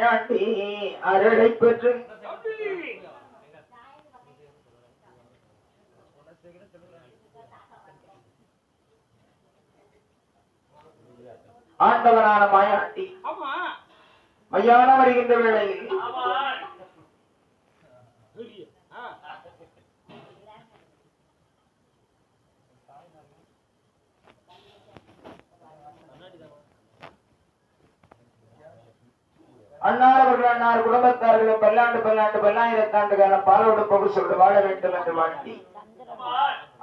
மாயாண்டி அருளை பெற்று ஆண்டவனான மாயாண்டி மையான வருகின்ற வேளையில் அன்னார் அவர்கள் அன்னார் குடும்பத்தார்களும் பல்லாயிரத்தாண்டு காலம் பாலோடு பகுசோடு வாழ வேண்டும் என்று வாழ்த்தி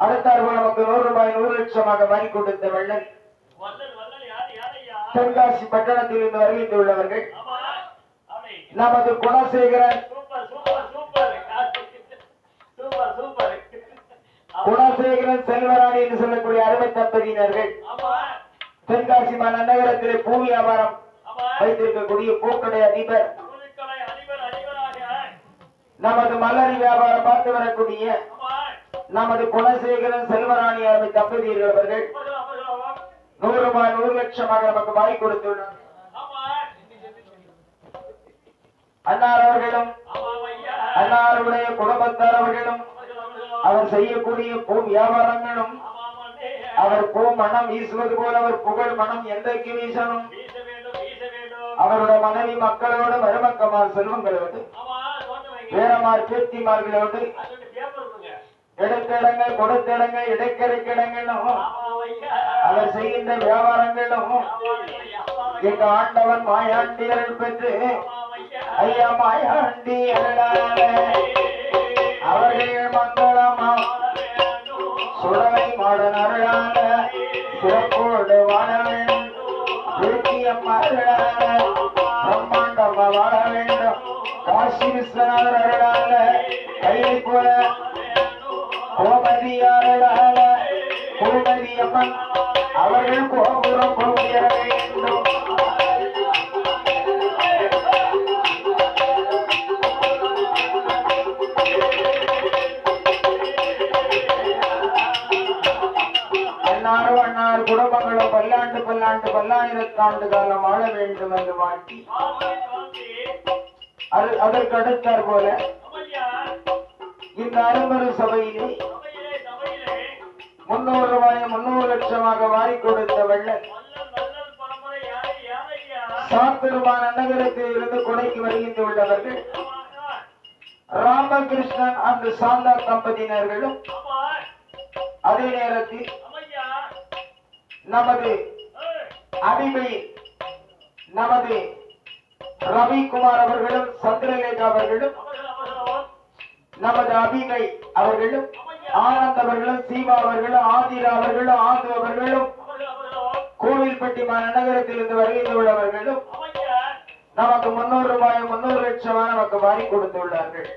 அடுத்தார் போல நமக்கு 100 ரூபாய் 100 லட்சமாக வாங்கி கொடுத்த வெள்ளன் தென்காசி பட்டணத்தில் இருந்து வருகின்றுள்ளவர்கள் நமது குணசேகரன் செல்வராணி என்று சொல்லக்கூடிய அருமை தம்பதியினர்கள் தென்காசி நகரத்திலே பூ வியாபாரம் வைத்திருக்கக்கூடிய பூக்கடை அதிபர் நமது மலரி வியாபாரம் பார்த்து வரக்கூடிய நமது குணசேகரன் செல்வராணி அருமை தம்பதியர்கள் அவர்கள் 100 ரூபாய் 100 லட்சமாக நமக்கு வாங்கி கொடுத்துள்ளார். அன்னார் அவர்களும் அன்னாருடைய குடும்பத்தார் அவர்களும் அவர் செய்யக்கூடிய பூ வியாபாரங்களும் அவர் பூ மனம் வீசுவது போல அவர் புகழ் மனம் எந்தக்கு வீசணும். அவருடைய மனைவி மக்களோடு மருமக்கமார் செல்வங்களோடு வேறமார் பேத்திமார்களோடு எடுத்த இடங்கள் கொடுத்த இடங்கள் இடைக்கரைக்கிடங்களும் அவர் செய்கின்ற வியாபாரங்களும் எங்க ஆண்டவன் மாயாண்டியர்கள் பெற்று ஐயா மாயாண்டி அவர்கள் மங்களமா சுடலை மாடன் அருளான சிறப்போடு வாழ வேண்டும் பிரம்மாண்டமா வாழ வேண்டும். காசி விஸ்வநாதர் அருளான கையை போல கோமதியாரளால கோமதி அம்மன் அவர்கள் கோபுரம் போகிற வேண்டும். அன்னார் குடும்பங்களும் பல்லாயிரத்தாண்டு காலம் ஆள வேண்டும் என்று வாழ்த்தி அதற்கு அடுத்தார் போல இந்த அரும்பரு சபையிலே 300 ரூபாய் 300 லட்சமாக வாரி கொடுத்த வெள்ளன் சாத்தூர்மான நகரத்தில் இருந்து கொடைக்கு வருகின்ற உள்ளவர்கள் ராமகிருஷ்ணன் அந்த சாந்தா தம்பதியினர்களும் அதே நேரத்தில் நமது அடிமை நமது ரவிக்குமார் அவர்களும் சந்திரலேகா அவர்களும் நமது அபிமை அவர்களும் ஆனந்த் அவர்களும் சீமா அவர்களும் ஆதிரா அவர்களும் ஆது அவர்களும் கோவில்பட்டி மாநகரத்தில் இருந்து வருகின்றவர்களும் நமக்கு 300 ரூபாய் 300 லட்சமா நமக்கு வாரி கொடுத்துள்ளார்கள்.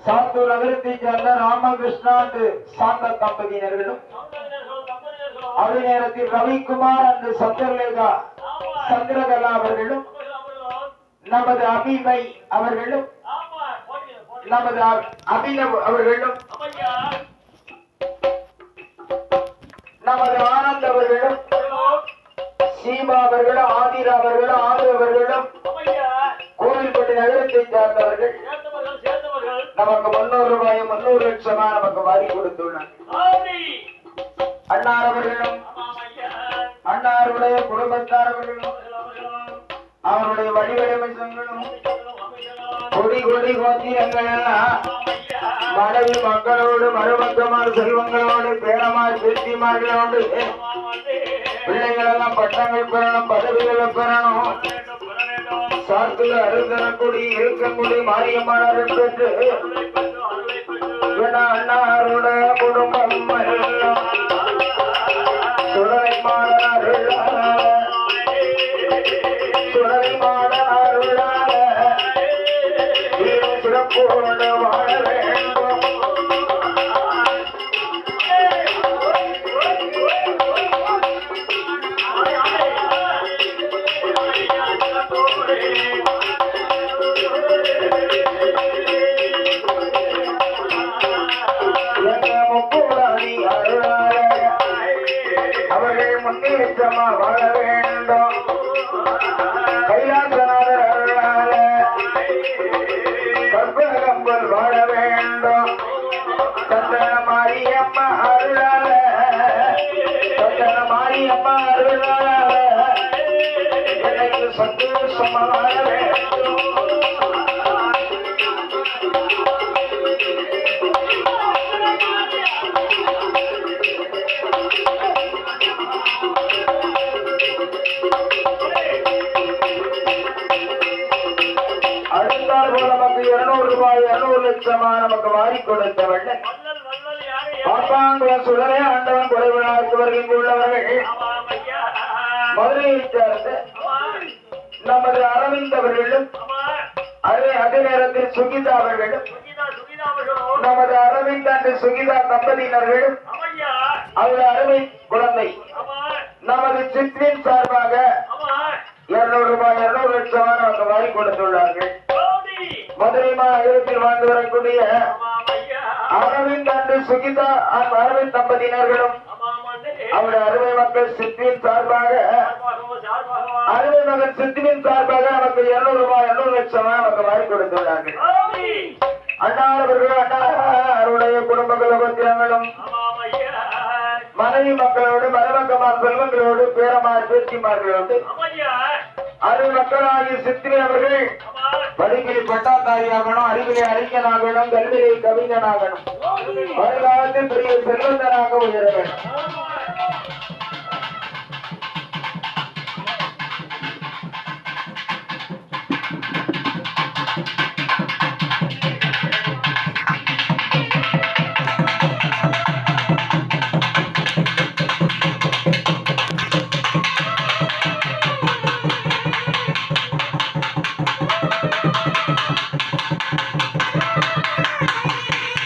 சாத்தூர் நகரத்தை சேர்ந்த ராமகிருஷ்ணா சாந்த தம்பதியினர்களும் அதே நேரத்தில் ரவிக்குமார் அந்த சந்திரலேகா சந்திரகலா அவர்களும் நமது அபிமை அவர்களும் நமது அபினவ் அவர்களும் நமது ஆனந்த் அவர்களும் சீமா அவர்களும் ஆதிரா அவர்களும் ஆது அவர்களும் கோவில்பட்டி நகரத்தை சார்ந்தவர்கள் நமக்கு 300 ரூபாய் 300 லட்சமா நமக்கு வாரி கொடுத்துள்ளார். அன்னார் அவர்களும் அன்னாருடைய குடும்பத்தாரர்களும் அவருடைய வடிவமைச்சங்களும் கொடி கொடி கோத்திரங்கள் மனைவி மக்களோடு மருமக்கமார் செல்வங்களோடு பேரமார் பேத்திமார்களோடு பிள்ளைகளெல்லாம் பட்டங்கள் பெறணும் பதவிகளை பெறணும். சாத்துல அருந்தரக்குடி இருக்கக்குடி மாரியம்மாள் பெற்று அன்னாருடைய குடும்பம் சுடலை மாடனார் சிறப்போடு வாழ வேண்டும். அவர்கள் முன்னேற்றமா வாழ வேண்டும். கைலாசநாதர் கம்பல் வாழ வேண்டும் சந்தன மாரியம்மா அருளால சந்தன மாரியம்மா அருளால எனக்கு சந்தோஷமா வாழ வேண்டும் நமக்கு 200 ரூபாய் 200 லட்சமா நமக்கு வாரி கொடுத்தவள் பாப்பாங்குளம் சுடரே ஆண்டவன் குறைவிழாக்கு வருகின்றவர்கள் மதுரையைச் சேர்ந்த நமது அரவிந்த் அவர்களும் அதே நேரத்தில் சுகிதா அவர்களும் நமது அரவிந்த் அன்று சுகிதா தம்பதியினர்களும் அவருடைய அருமை குழந்தை நமது சித்ரின் சார்பாக 200 ரூபாய் 200 லட்சமா நமக்கு வாரி கொடுத்துள்ளார்கள் மதுரை மாநகரத்தில் வாழ்ந்து வரக்கூடிய அரவிந்த் அன்று சுகிதா அரவிந்த் தம்பதியினர்களும் அவருடைய அருமை மக்கள் சித்தியின் சார்பாக அருமை மகன் சித்தியின் சார்பாக நமக்கு 200 ரூபாய் 200 லட்சமா நமக்கு வாரி கொடுத்துள்ளார்கள் அண்ணாவர்கள் அண்ணாருடைய குடும்ப குலபத்திரங்களும் மனைவி மக்களோடு மருமக்கமார் செல்வங்களோடு பேரமார் பேச்சிமார்களோடு அருள் மக்களாகிய சித்திரை அவர்கள் படிப்பில் பட்டாத்தாரியாகணும் அறிவிலை அறிஞனாகணும் கல்வியை கவிஞனாகணும் வருங்காலத்தில் பெரிய செல்வந்தனாக உயர வேண்டும்